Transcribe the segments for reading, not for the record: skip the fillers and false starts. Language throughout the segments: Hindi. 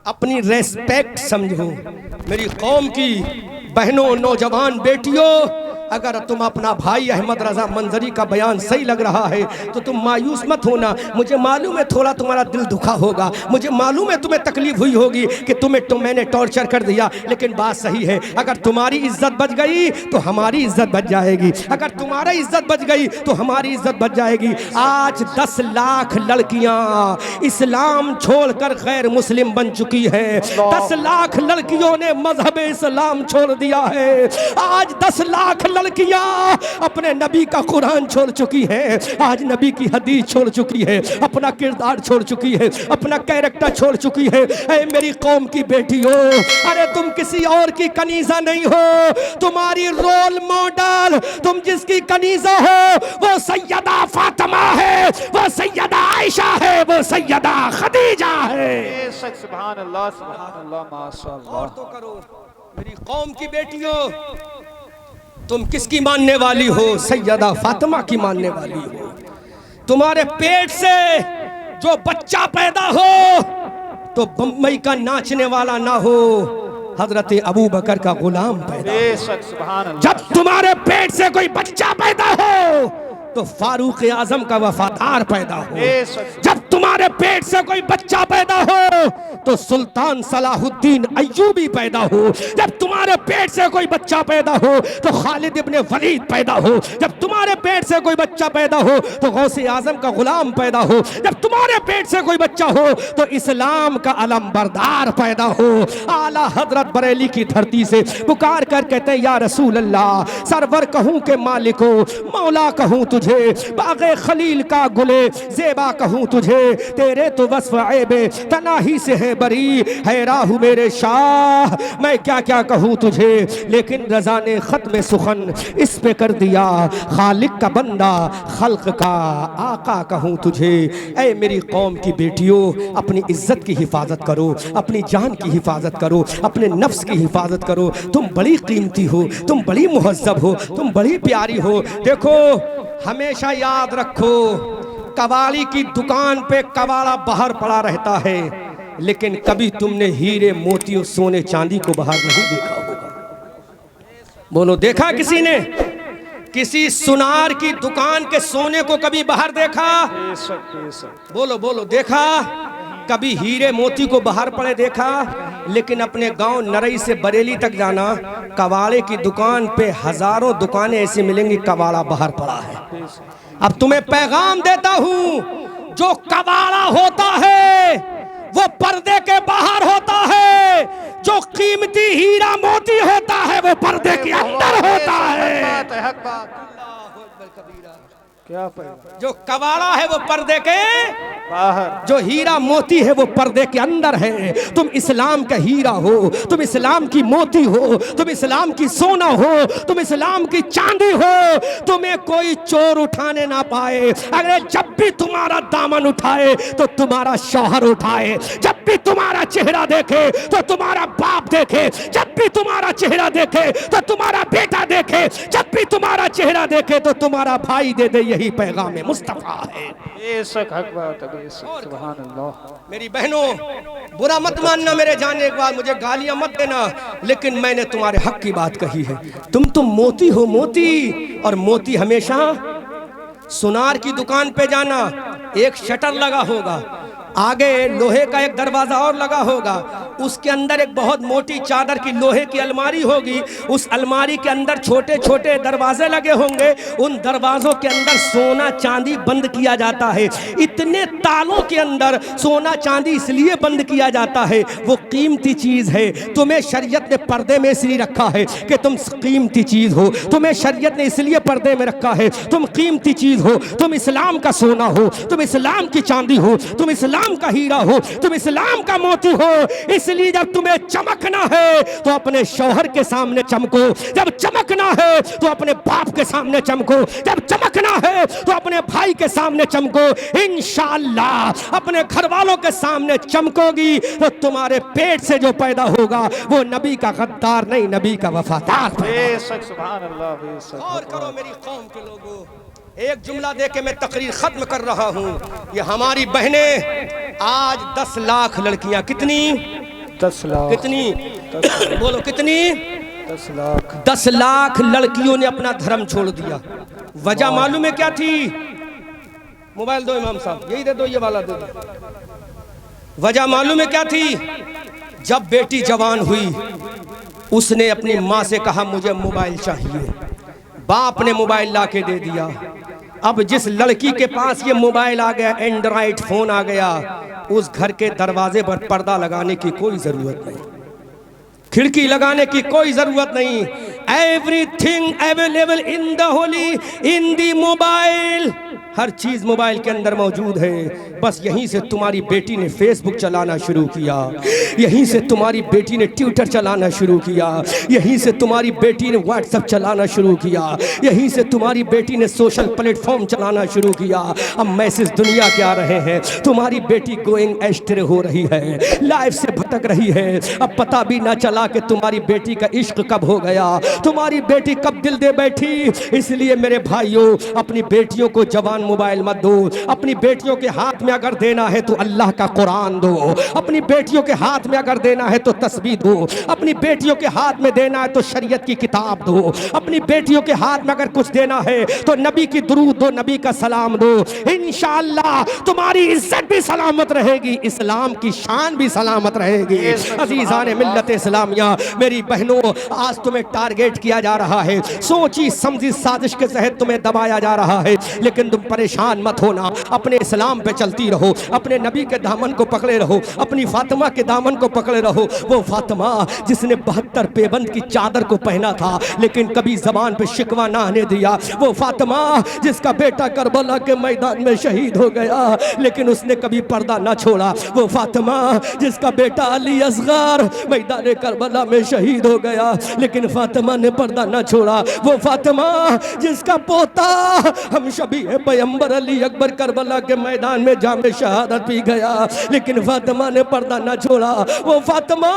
अपनी रेस्पेक्ट समझो। मेरी कौम की बहनों, नौजवान बेटियों, अगर तुम अपना भाई अहमद रजा मंजरी का बयान सही लग रहा है तो तुम मायूस मत होना। मुझे मालूम है थोड़ा तुम्हारा दिल दुखा होगा, मुझे मालूम है तुम्हें तकलीफ हुई होगी कि मैंने टॉर्चर कर दिया, लेकिन बात सही है। अगर तुम्हारी इज्जत बच गई तो हमारी इज्जत बच जाएगी, अगर तुम्हारी इज्जत बच गई तो हमारी इज्जत बच जाएगी। आज 10 लाख लड़कियां इस्लाम छोड़कर गैर मुस्लिम बन चुकी हैं। 10 लाख लड़कियों ने मजहब इस्लाम छोड़ दिया है। आज 10 लाख लड़कियां अपने नबी का कुरान छोड़ चुकी हैं, आज नबी की हदीस छोड़ चुकी है, अपना किरदार छोड़ चुकी है, अपना कैरेक्टर छोड़ चुकी है। ऐ मेरी कौम की बेटियों, अरे तुम किसी और की कनीजा नहीं हो, तुम्हारी रोल मॉडल, तुम जिसकी कनीजा हो वो सैयदा फातिमा है, वो सैयदा आयशा है, वो सैयदा खदीजा है। सुभान अल्लाह, सुभान अल्लाह, माशाअल्लाह। और तो करो मेरी कौम की बेटियों, तुम किसकी मानने वाली हो? सैयदा फातिमा की मानने वाली हो। तुम्हारे पेट से जो बच्चा पैदा हो तो बम्बई का नाचने वाला ना हो, हजरत अबू बकर का गुलाम पैदा हो। जब तुम्हारे पेट से कोई बच्चा पैदा हो तो फारूक आजम का वफादार पैदा हो। जब तुम्हारे पेट से कोई बच्चा पैदा हो तो सुल्तान सलाहुद्दीन अय्यूबी पैदा हो। जब तुम्हारे पेट से कोई बच्चा पैदा हो तो खालिद इब्ने वलीद पैदा हो। जब तुम्हारे पेट से कोई बच्चा पैदा हो तो गौसे आजम का गुलाम पैदा हो। जब तुम्हारे पेट से कोई बच्चा हो तो इस्लाम का अलम बरदार पैदा हो। आला हजरत बरेली की धरती से पुकार कर कहते हैं, या रसूल अल्लाह, सरवर कहूँ के मालिको, मौला कहूँ तुझे, बागे खलील का गुले जेबा कहूँ तुझे, तेरे तो वस्फ ऐबे तनाही से है बरी, है राहु मेरे शाह, मैं क्या क्या कहूँ तुझे। लेकिन रजा ने खत्म सुखन इस पे कर दिया, खालिक का बंदा खल्क का आका कहूँ तुझे। ऐ मेरी कौम की बेटियों, अपनी इज्जत की हिफाजत करो, अपनी जान की हिफाजत करो, अपने नफ्स की हिफाजत करो। तुम बड़ी कीमती हो, तुम बड़ी मुहज्जब हो, तुम बड़ी प्यारी हो। देखो हमेशा याद रखो, कबाड़ी की दुकान पे कबाड़ा बाहर पड़ा रहता है, लेकिन कभी तुमने हीरे मोतियों सोने चांदी को बाहर नहीं देखा होगा। बोलो देखा किसी ने? किसी सुनार की दुकान के सोने को कभी बाहर देखा? बोलो बोलो देखा? कभी हीरे मोती को बाहर पड़े देखा? लेकिन अपने गांव नरई से बरेली तक जाना, कबाड़े की दुकान पे हजारों दुकानें ऐसी मिलेंगी कबाड़ा बाहर पड़ा है। अब तुम्हें पैगाम देता हूं, जो कबाड़ा होता है वो पर्दे के बाहर होता है, जो कीमती हीरा मोती होता है वो पर्दे के अंदर होता है। क्या जो कबाड़ा है वो पर्दे के बाहर, जो हीरा मोती है वो पर्दे के अंदर है। तुम इस्लाम का हीरा हो, तुम इस्लाम की मोती हो, तुम इस्लाम की सोना हो, तुम इस्लाम की चांदी हो। तुम्हें कोई चोर उठाने ना पाए। अगर जब भी तुम्हारा दामन उठाए तो तुम्हारा शौहर उठाए, जब भी तुम्हारा चेहरा देखे तो तुम्हारा बाप देखे, जब भी तुम्हारा चेहरा देखे तो तुम्हारा बेटा देखे, जब भी तुम्हारा चेहरा देखे तो तुम्हारा भाई दे दे। यही पैगाम मुस्तफा है। मेरी बहनों, बुरा मत मानना मेरे जाने के बाद, मुझे गालियां मत देना, लेकिन मैंने तुम्हारे हक की बात कही है। तुम मोती हो, मोती, और मोती हमेशा सुनार की दुकान पे जाना, एक शटर लगा होगा, आगे लोहे का एक दरवाजा और लगा होगा, उसके अंदर एक बहुत मोटी चादर की लोहे की अलमारी होगी, उस अलमारी के अंदर छोटे छोटे दरवाजे लगे होंगे, उन दरवाजों के अंदर सोना चांदी बंद किया जाता है। इतने तालों के अंदर सोना चांदी इसलिए बंद किया जाता है, वो कीमती चीज है। तुम्हें शरीयत ने पर्दे में इसलिए रखा है कि तुम कीमती चीज हो, तुम्हें शरीयत ने इसलिए पर्दे में रखा है, तुम कीमती चीज हो, तुम इस्लाम का सोना हो, तुम इस्लाम की चांदी हो, तुम इस्लाम का हीरा हो, तुम इस्लाम का मोती हो। इसलिए जब तुम्हें चमकना है तो अपने शौहर के सामने चमको, जब चमकना है तो अपने बाप के सामने चमको, जब चमकना है तो अपने भाई के सामने चमको। इंशाअल्लाह अपने घर वालों के सामने चमकोगी तो तुम्हारे पेट से जो पैदा होगा वो नबी का गद्दार नहीं, नबी का वफादार। और करो मेरी कौम के लोगों, एक जुमला दे के मैं तकरीर खत्म कर रहा हूं। ये हमारी बहनें आज 10 लाख लड़कियां, कितनी 10 लाख। कितनी? बोलो कितनी? 10 लाख। 10 लाख लड़कियों ने अपना धर्म छोड़ दिया। वजह मालूम है क्या थी? मोबाइल दो इमाम साहब, यही दे दो, ये वाला दे दो। वजह मालूम है क्या थी? जब बेटी जवान हुई उसने अपनी माँ से कहा मुझे मोबाइल चाहिए, बाप ने मोबाइल ला के दे दिया। अब जिस लड़की के पास ये मोबाइल आ गया, एंड्रॉइड फोन आ गया, उस घर के दरवाजे पर पर्दा लगाने की कोई जरूरत नहीं, खिड़की लगाने की कोई जरूरत नहीं। Everything available in the holy in the mobile, हर चीज मोबाइल के अंदर मौजूद है। बस यहीं से तुम्हारी बेटी ने फेसबुक चलाना शुरू किया, यहीं से तुम्हारी बेटी ने ट्विटर चलाना शुरू किया, यहीं से तुम्हारी बेटी ने व्हाट्सएप चलाना शुरू किया, यहीं से तुम्हारी बेटी ने सोशल प्लेटफॉर्म चलाना शुरू किया। अब मैसेज दुनिया के आ रहे हैं, तुम्हारी बेटी गोइंग एस्ट्रे हो रही है, लाइफ से भटक रही है। अब पता भी ना चला कि तुम्हारी बेटी का इश्क कब हो गया, तुम्हारी बेटी कब दिल दे बैठी। इसलिए मेरे भाइयों, अपनी बेटियों को जवान मोबाइल मत दो। अपनी बेटियों के हाथ में अगर देना है तो अल्लाह का कुरान दो, अपनी बेटियों के हाथ में अगर देना है तो तस्बीह दो, अपनी बेटियों के हाथ में देना है तो शरीयत की किताब दो, अपनी बेटियों के हाथ में अगर कुछ देना है तो नबी की दुरूद दो, नबी का सलाम दो। इंशाअल्लाह तुम्हारी इज्जत भी सलामत रहेगी, इस्लाम की शान भी सलामत रहेगी। अजीज़ान मिल्लत इस्लामिया, मेरी बहनों, आज तुम्हें टारगेट किया जा रहा है, सोची समझी साजिश के तहत तुम्हें दबाया जा रहा है, लेकिन तुम परेशान मत होना, अपने इस्लाम पे चलती रहो, अपने नबी के दामन को पकड़े रहो, अपनी फातिमा के दामन को पकड़े रहो। वो फातिमा जिसने 72 पेबंद की चादर को पहना था लेकिन कभी जबान पे शिकवा ना आने दिया, वो फातिमा जिसका बेटा करबला के मैदान में शहीद हो गया लेकिन उसने कभी पर्दा ना छोड़ा, वो फातिमा जिसका बेटा अली असगर मैदान करबला में शहीद हो गया लेकिन फातिमा ने पर्दा ना छोड़ा, वो फातिमा जिसका पोता हम शबी पैगंबर अली अकबर करबला के मैदान में जामे शहादत पी गया लेकिन फातिमा ने पर्दा ना छोड़ा, वो फातिमा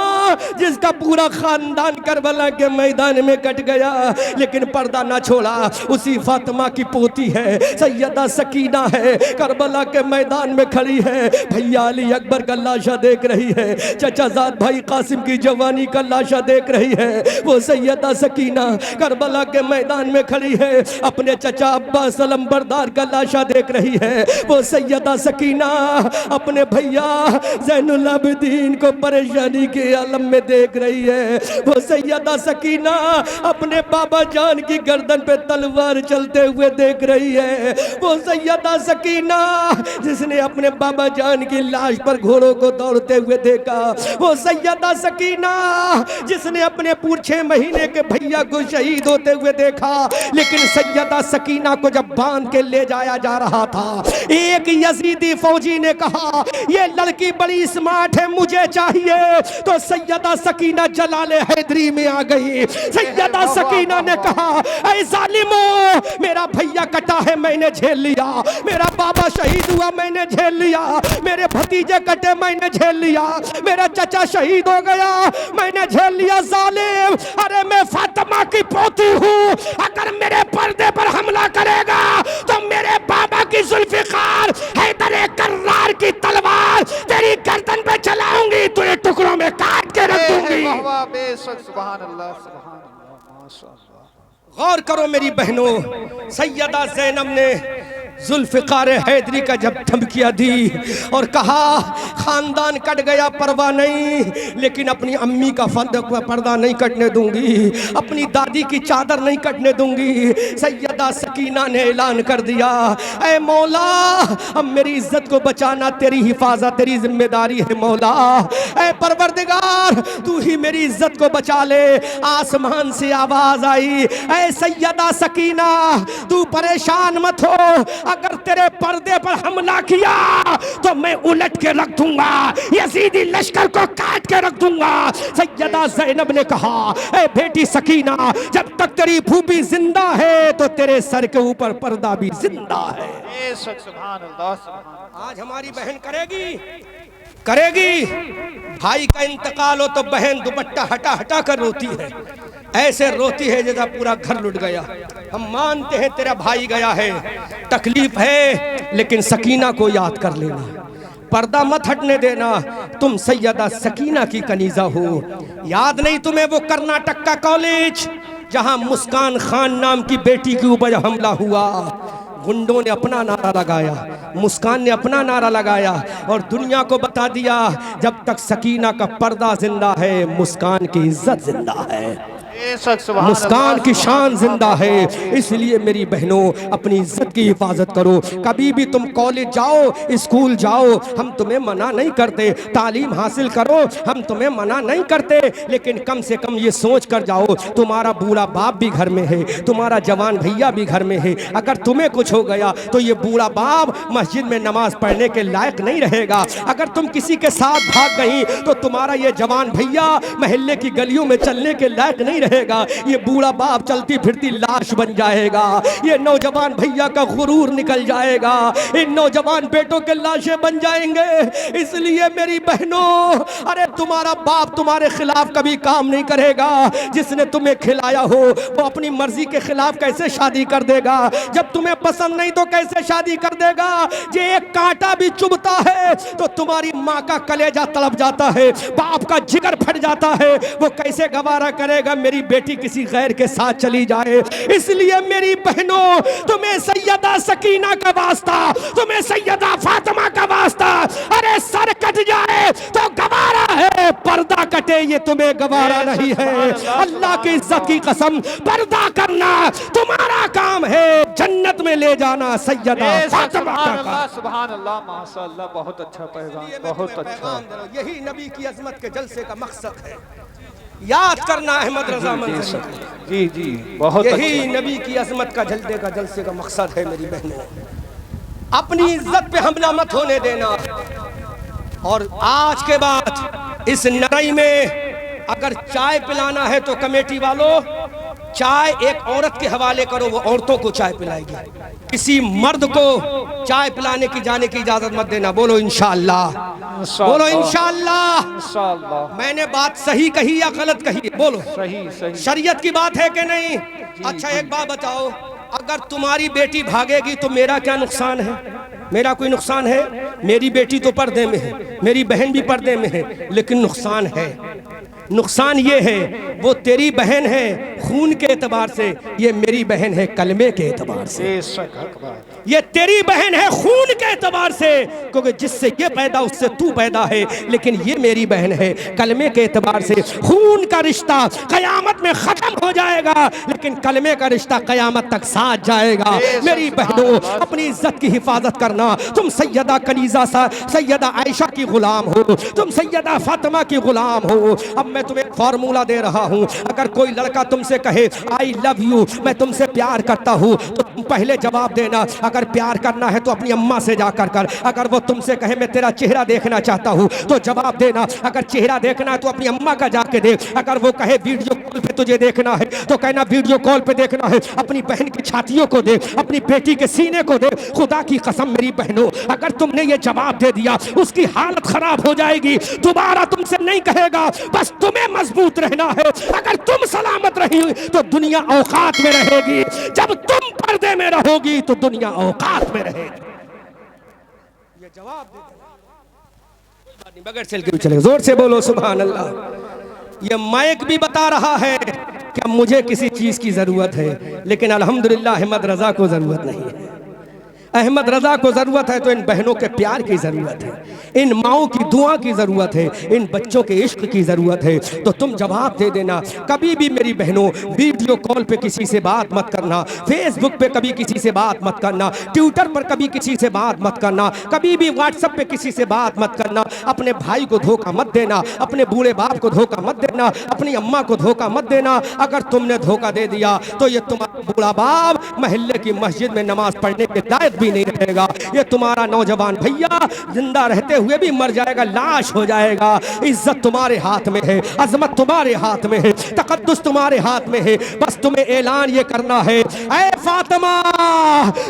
जिसका पूरा खानदान करबला के मैदान में कट गया लेकिन पर्दा ना छोड़ा, उसी फातिमा की पोती है सैयदा सकीना है, करबला के मैदान में खड़ी है, भैया अली अकबर का लाशा देख रही है, चचाजाद भाई कासिम की जवानी का लाशा देख रही है, वो सैयदा सकीना करबला के मैदान में खड़ी है, अपने चचा अब्बास सलम बरदार का लाशा देख रही है, वो सैयदा सकीना अपने भैया ज़ैनुल आबिदीन को परेशानी के आलम में देख रही है, वो सैयदा सकीना अपने बाबा जान की गर्दन पे तलवार चलते हुए देख रही है, वो सैयदा सकीना जिसने अपने बाबा जान की लाश पर घोड़ों को दौड़ते हुए देखा, वो सैयदा सकीना जिसने अपने पूरे 6 महीने के भैया को शहीद होते हुए देखा, लेकिन सैयदा सकीना को जब बांध के ले जाया जा रहा था, एक यजीदी फौजी ने कहा ये लड़की बड़ी स्मार्ट है, मुझे चाहिए, तो सैयदा सकीना जलाले हैदरी में आ गई। सैयदा सकीना ने कहा ऐ जालिमो, मेरा भैया कटा है मैंने झेल लिया, मेरा बाबा शहीद हुआ मैंने झेल लिया, मेरे भतीजे कटे मैंने झेल लिया, मेरा चचा शहीद हो गया मैंने झेल लिया, जालिम अरे मैं फातिमा की पोती हूँ, अगर मेरे पर्दे पर हमला करेगा तो मेरे बाबा की जुल्फिकार हैदर कर्रार की तलवार तेरी गर्दन पे चलाऊंगी, तुझे टुकड़ों में काट के रख दूंगी। गौर करो मेरी बहनों, सैयदा ज़ैनब ने जुल्फ़िकार हैदरी का जब धमकियाँ दी और कहा खानदान कट गया परवाह नहीं, लेकिन अपनी अम्मी का पर्दा नहीं कटने दूंगी, अपनी दादी की चादर नहीं कटने दूंगी। सैयदा सकीना ने ऐलान कर दिया ऐ मौला अब मेरी इज्जत को बचाना तेरी हिफाजत तेरी जिम्मेदारी है मौला, ऐ परवरदिगार तू ही मेरी इज्जत को बचा ले। आसमान से आवाज आई ऐ सैयदा सकीना तू परेशान मत हो, अगर तेरे पर्दे पर हमला किया तो मैं उलट के रख दूंगा, यजीदी लश्कर को काट के रख दूंगा। सैयदा ज़ैनब ने कहा ए बेटी सकीना जब तक तेरी फूफी जिंदा है तो तेरे सर के ऊपर पर्दा भी जिंदा है। आज हमारी बहन करेगी भाई का इंतकाल हो तो बहन दुपट्टा हटा हटा कर रोती है, ऐसे रोती है जैसा पूरा घर लुट गया। हम मानते हैं तेरा भाई गया है, तकलीफ है, लेकिन सकीना को याद कर लेना, पर्दा मत हटने देना। तुम सैयदा सकीना की कनीजा हो। याद नहीं तुम्हें वो कर्नाटक का कॉलेज जहां मुस्कान खान नाम की बेटी के ऊपर हमला हुआ? गुंडों ने अपना नारा लगाया, मुस्कान ने अपना नारा लगाया और दुनिया को बता दिया जब तक सकीना का पर्दा जिंदा है मुस्कान की इज्जत जिंदा है, मुस्कान की शान जिंदा है। इसलिए मेरी बहनों अपनी इज्जत की हिफाजत करो। कभी भी तुम कॉलेज जाओ, स्कूल जाओ, हम तुम्हें मना नहीं करते, तालीम हासिल करो, हम तुम्हें मना नहीं करते, लेकिन कम से कम ये सोच कर जाओ तुम्हारा बूढ़ा बाप भी घर में है, तुम्हारा जवान भैया भी घर में है। अगर तुम्हें कुछ हो गया तो ये बूढ़ा बाप मस्जिद में नमाज पढ़ने के लायक नहीं रहेगा। अगर तुम किसी के साथ भाग गई तो तुम्हारा ये जवान भैया मोहल्ले की गलियों में चलने के लायक नहीं रहेगा। ये बूढ़ा बाप चलती फिरती लाश बन जाएगा। ये नौजवान भैया का गुरूर निकल जाएगा। इन नौजवान बेटों के लाशें बन जाएंगे। इसलिए मेरी बहनों, अरे तुम्हारा बाप तुम्हारे खिलाफ कभी काम नहीं करेगा। जिसने तुम्हें खिलाया हो वो अपनी मर्जी के खिलाफ कैसे शादी कर देगा? जब तुम्हें पसंद नहीं तो कैसे शादी कर देगा? ये एक कांटा भी चुभता है तो तुम्हारी माँ का कलेजा तड़प जाता है, बाप का जिगर फट जाता है। वो कैसे गवारा करेगा मेरी बेटी किसी गैर के साथ चली जाए? इसलिए मेरी बहनों, तुम्हें सैयदा सकीना का वास्ता, तुम्हें सैयदा फातिमा का वास्ता, अरे सर कट जाए तो गवारा है, पर्दा कटे ये तुम्हें गवारा नहीं है। अल्लाह की इज्जत की कसम, पर्दा करना तुम्हारा काम है, जन्नत में ले जाना सैयदा फातिमा का काम। सुभान अल्लाह, माशाअल्लाह, बहुत अच्छा पैगाम, बहुत अच्छा। यही नबी की अजमत के जलसे का मकसद है। याद करना अहमद रजा मंजरी, जी जी, बहुत यही नबी की अजमत का जलसे का मकसद है। मेरी बहनों, अपनी इज्जत पे हमला मत होने देना। और आज के बाद इस नरई में अगर चाय पिलाना है तो कमेटी वालों, चाय एक औरत के हवाले करो, वो औरतों को चाय पिलाएगी। किसी मर्द को चाय पिलाने की जाने की इजाजत मत देना। बोलो इंशाअल्लाह, बोलो इंशाअल्लाह। मैंने बात सही कही या गलत कही? बोलो सही सही। शरीयत की बात है कि नहीं? अच्छा एक बात बताओ, अगर तुम्हारी बेटी भागेगी तो मेरा क्या नुकसान है? मेरा कोई नुकसान है? मेरी बेटी तो पर्दे में है, मेरी बहन भी पर्दे में है, लेकिन नुकसान है। नुकसान ये है, वो तेरी बहन है खून के एतबार से, ये मेरी बहन है कलमे के एतबार से। ये तेरी बहन है खून के एतबार से, क्योंकि जिससे ये पैदा उससे तू पैदा है, लेकिन ये मेरी बहन है कलमे के एतबार से। खून का रिश्ता कयामत में खत्म हो जाएगा, लेकिन कलमे का रिश्ता कयामत तक साथ जाएगा। मेरी बहनों, अपनी इज्जत की हिफाजत करना। तुम सैयदा कनीजा सा सैयदा आयशा की गुलाम हो, तुम सैयदा फातिमा की गुलाम हो। अब मैं तुम्हें फॉर्मूला दे रहा हूं, अगर कोई लड़का तुमसे कहे आई लव यू, मैं तुमसे प्यार करता हूं, तो तुम पहले जवाब देना। अगर प्यार करना है तो अपनी अम्मा से जाकर कर। अगर वो तुमसे कहे मैं तेरा चेहरा देखना चाहता हूं तो जवाब देना। अगर चेहरा देखना है तो अपनी अम्मा का जाके देख। अगर वो कहे वीडियो कॉल पे तुझे देखना है तो कहना वीडियो कॉल पे देखना है। अपनी बहन की छातियों को देख, अपनी बेटी के सीने को देख। खुदा की कसम मेरी बहनों, अगर तुमने ये जवाब दे दिया उसकी हालत खराब हो जाएगी, दोबारा तुमसे नहीं कहेगा। बस तुम्हें मजबूत रहना है। अगर तुम सलामत रही तो दुनिया औकात में रहेगी, जब तुम पर्दे में रहोगी तो दुनिया औकात में रहेगी। ये जवाब दे, बगैर चल के चले, जोर से बोलो सुभान अल्लाह। ये माइक भी बता रहा है कि मुझे किसी चीज की जरूरत है, लेकिन अल्हम्दुलिल्लाह अहमद रजा को जरूरत नहीं है। अहमद रजा को ज़रूरत है तो इन बहनों के प्यार की ज़रूरत है, इन माओं की दुआ की ज़रूरत है, इन बच्चों के इश्क की ज़रूरत है। तो तुम जवाब दे देना। कभी भी मेरी बहनों वीडियो कॉल पे किसी से बात मत करना, फेसबुक पे कभी किसी से बात मत करना, ट्विटर पर कभी किसी से बात मत करना, कभी भी व्हाट्सएप पे किसी से बात मत करना। अपने भाई को धोखा मत देना, अपने बूढ़े बाप को धोखा मत देना, अपनी अम्मा को धोखा मत देना। अगर तुमने धोखा दे दिया तो ये तुम्हारा बूढ़ा बाप महल्ले की मस्जिद में नमाज पढ़ने के लायक भी नहीं रहेगा। ये तुम्हारा नौजवान भैया जिंदा रहते हुए भी मर जाएगा, लाश हो जाएगा। इज्जत तुम्हारे हाथ में है, अजमत तुम्हारे हाथ में है, तकद्दुस तुम्हारे हाथ में है। बस तुम्हें ऐलान ये करना है, ऐ फातिमा,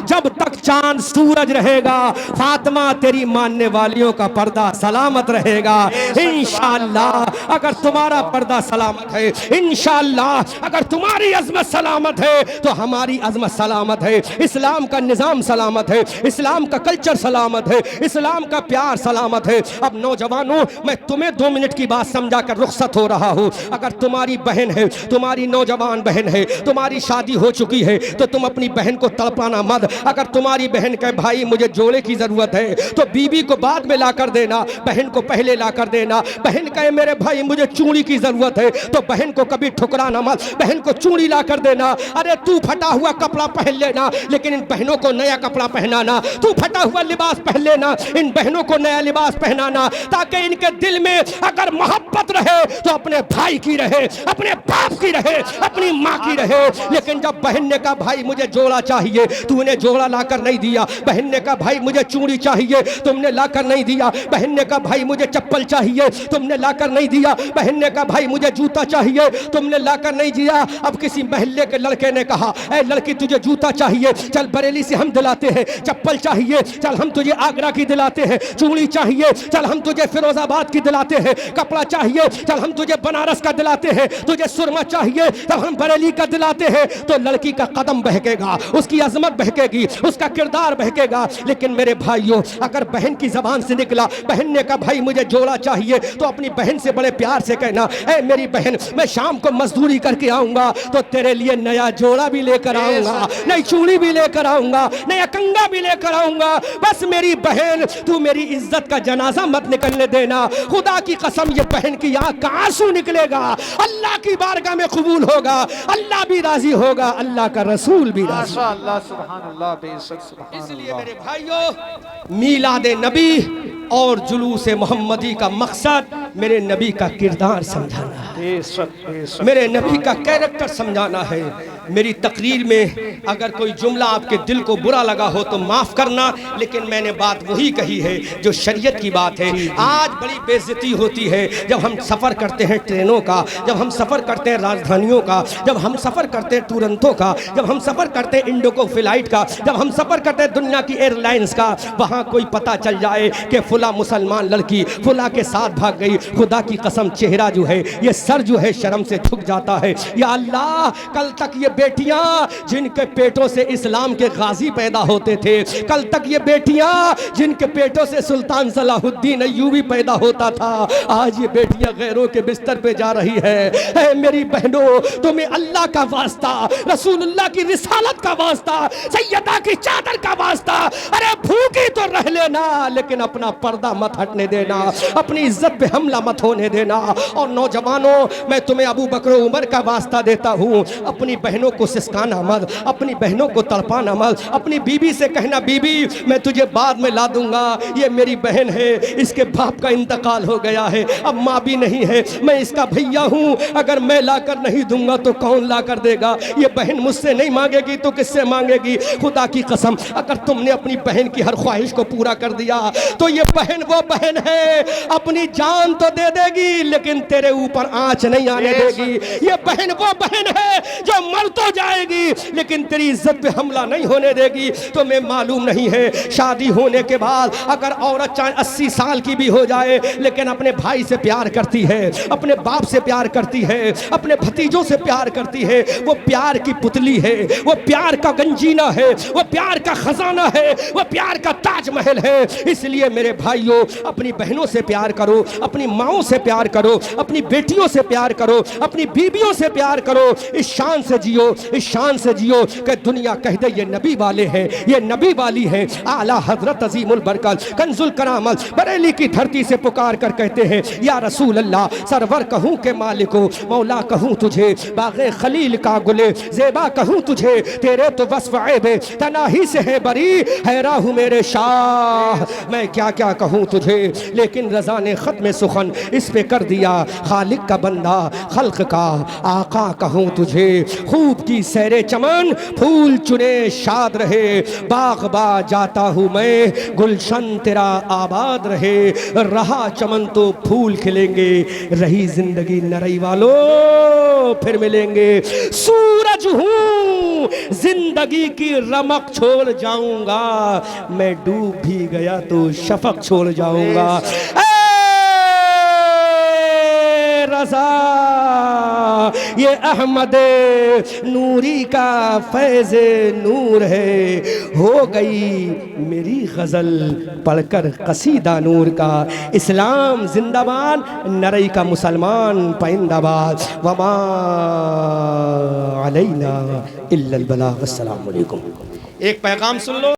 जब तक चांद सूरज रहेगा फातिमा तेरी मानने वालियों का पर्दा सलामत रहेगा। इंशाअल्लाह अगर तुम्हारा पर्दा सलामत है, इंशाअल्लाह अगर तुम्हारी अजमत सलामत है तो हमारी अजमत सलामत है, इस्लाम का निजाम सलामत सलामत है, इस्लाम का कल्चर सलामत है, इस्लाम का प्यार सलामत है। अब नौजवानों, मैं तुम्हें 2 मिनट की बात समझा कर रुखसत हो रहा हूँ। अगर तुम्हारी बहन है, तुम्हारी नौजवान बहन है, तुम्हारी शादी हो चुकी है, तो तुम अपनी बहन को तड़पाना मत। अगर तुम्हारी बहन कहे भाई मुझे जोड़े की जरूरत है, तो बीवी को बाद में ला कर देना, बहन को पहले ला कर देना। बहन कहे मेरे भाई मुझे चूड़ी की जरूरत है, तो बहन को कभी ठुकराना मत, बहन को चूड़ी ला कर देना। अरे तू फटा हुआ कपड़ा पहन लेना, लेकिन इन बहनों को नया कपड़ा पहनाना। तू फटा हुआ लिबास पहन लेना, इन बहनों को नया लिबास पहनाना, ताकि इनके दिल में अगर मोहब्बत रहे तो अपने भाई की रहे, अपने बाप की रहे, अपनी माँ की रहे। लेकिन जब बहन ने कहा भाई मुझे जोड़ा चाहिए, तूने जोड़ा लाकर नहीं दिया। बहन ने कहा भाई मुझे चूड़ी चाहिए, तुमने लाकर नहीं दिया। बहन ने कहा भाई मुझे चप्पल चाहिए, तुमने लाकर नहीं दिया। बहन ने कहा भाई मुझे जूता चाहिए, तुमने लाकर नहीं दिया। अब किसी मोहल्ले के लड़के ने कहा ए लड़की तुझे जूता चाहिए, चल बरेली से हम दिलाते हैं। चप्पल चाहिए, चल हम तुझे आगरा की दिलाते हैं। चूड़ी चाहिए, चल हम तुझे फिरोजाबाद की दिलाते हैं। कपड़ा चाहिए, चल हम तुझे बनारस का दिलाते हैं। तुझे सुरमा चाहिए, तब हम बरेली का दिलाते हैं। तो लड़की का कदम बहकेगा, उसकी अजमत बहकेगी, उसका किरदार बहकेगा। लेकिन मेरे भाइयों, अगर बहन की जबान से निकला, बहन ने कहा भाई मुझे जोड़ा चाहिए, तो अपनी बहन से बड़े प्यार से कहना ए मेरी बहन मैं शाम को मजदूरी करके आऊंगा, तो तेरे लिए नया जोड़ा भी लेकर आऊंगा, नई चूड़ी भी लेकर आऊंगा, नया कंगा भी लेकर आऊंगा। बस मेरी बहन तू मेरी इज्जत का जनाजा मत निकलने देना। खुदा की कसम ये बहन की आंख का आंसू निकलेगा, अल्लाह की बारगाह में कबूल होगा, अल्लाह भी राजी होगा, अल्लाह का रसूल भी राजी। माशाअल्लाह, सुभान अल्लाह, बेशक सुभान इसलिए अल्लाह। मेरे भाइयों, मीलाद नबी और जुलूस मोहम्मदी का मकसद मेरे नबी का किरदार समझाना है, बेशक बेशक मेरे नबी का कैरेक्टर समझाना है। मेरी तकरीर में अगर कोई जुमला आपके दिल को बुरा लगा हो तो माफ़ करना, लेकिन मैंने बात वही कही है जो शरीयत की बात है। आज बड़ी बेइज्जती होती है जब हम सफ़र करते हैं ट्रेनों का, जब हम सफ़र करते हैं राजधानियों का, जब हम सफ़र करते हैं तुरंतों का, जब हम सफ़र करते हैं इंडिगो फ्लाइट का, जब हम सफ़र करते हैं दुनिया की एयरलाइंस का। वहाँ कोई पता चल जाए कि फुला मुसलमान लड़की फुला के साथ भाग गई, खुदा की कसम चेहरा जो है, ये सर जो है शर्म से झुक जाता है। या अल्लाह, कल तक ये बेटियां जिनके पेटों से इस्लाम के गाजी पैदा होते थे, कल तक ये बेटियां जिनके पेटों से सुल्तान सलाहुद्दीन अय्यूबी पैदा होता था, आज ये बेटियां गैरों के बिस्तर पे जा रही है। ऐ मेरी बहनों, तुम्हें अल्लाह का वास्ता, रसूलुल्लाह की रिसालत का वास्ता, सैयदा की चादर का वास्ता, अरे भूखी तो रह लेना, लेकिन अपना पर्दा मत हटने देना, अपनी इज्जत पे हमला मत होने देना। और नौजवानों, मैं तुम्हें अबू बकर उमर का वास्ता देता हूँ, अपनी बहनों को सिसकाना मत, अपनी बहनों को तड़पाना मत। अपनी बीबी से कहना बीबी मैं तुझे बाद में ला दूंगा, ये मेरी बहन है, इसके बाप का इंतकाल हो गया है, अब माँ भी नहीं है, मैं इसका भैया हूँ, अगर मैं लाकर नहीं दूंगा तो कौन ला कर देगा? ये बहन मुझसे नहीं मांगेगी तो किससे मांगेगी? खुदा की कसम, अगर तुमने अपनी बहन की हर ख्वाहिश को पूरा कर दिया तो ये बहन वो बहन है, अपनी जान तो दे देगी लेकिन तेरे ऊपर आंच नहीं आने देगी। ये बहन वो बहन है जो मर तो जाएगी लेकिन तेरी इज्जत पे हमला नहीं होने देगी। तुम्हें मालूम नहीं है, शादी होने के बाद अगर औरत चाहे 80 साल की भी हो जाए लेकिन अपने भाई से प्यार करती है, अपने बाप से प्यार करती है, अपने भतीजों से प्यार करती है, वो प्यार की पुतली है, वो प्यार का गंजीना है, वो प्यार का खजाना है, वो प्यार का ताजमहल है। इसलिए मेरे भाइयों, अपनी बहनों से प्यार करो, अपनी माओं से प्यार करो, अपनी बेटियों से प्यार करो, अपनी बीबियों से प्यार करो। इस शान से जियो, इस शान से जियो कि दुनिया कह दे ये नबी वाले हैं, ये नबी वाली है। आला हजरत अजीमुल बरकत कंजुल करामत बरेली की धरती से पुकार कर कहते हैं या रसूल अल्लाह, सरवर कहूँ के मालिको, मौला कहूँ तुझे, बाग़े खलील का गुले ज़ेबा कहूँ तुझे, तेरे तो वस्फ़ ऐबे तनाही से है बरी, हैरा हूँ मेरे शाह, मैं क्या क्या कहूँ तुझे। लेकिन रज़ा ने ख़त्म सुखन इस पे कर दिया, खालिक का बंदा खल्क का आका कहूँ तुझे। खूब की सैरे चमन फूल चुने शाद रहे, बाग बा जाता हूँ मैं, गुलशन तेरा आबाद रहे। रहा चमन तो फूल खिलेंगे, रही जिंदगी नरई वालों फिर मिलेंगे। सूरज हूँ जिंदगी की रमक छोड़ जाऊंगा, मैं डूब भी गया तो शफक छोड़ जाऊंगा। रज़ा ये अहमद नूरी का फैज़ नूर है। हो गई मेरी गज़ल पढ़कर कसीदा नूर का। इस्लाम जिंदाबाद, नरई का मुसलमान पाइंदाबाद। वमा अलैना इल्लल बलाग। अस्सलामु अलैकुम। एक पैगाम सुन लो।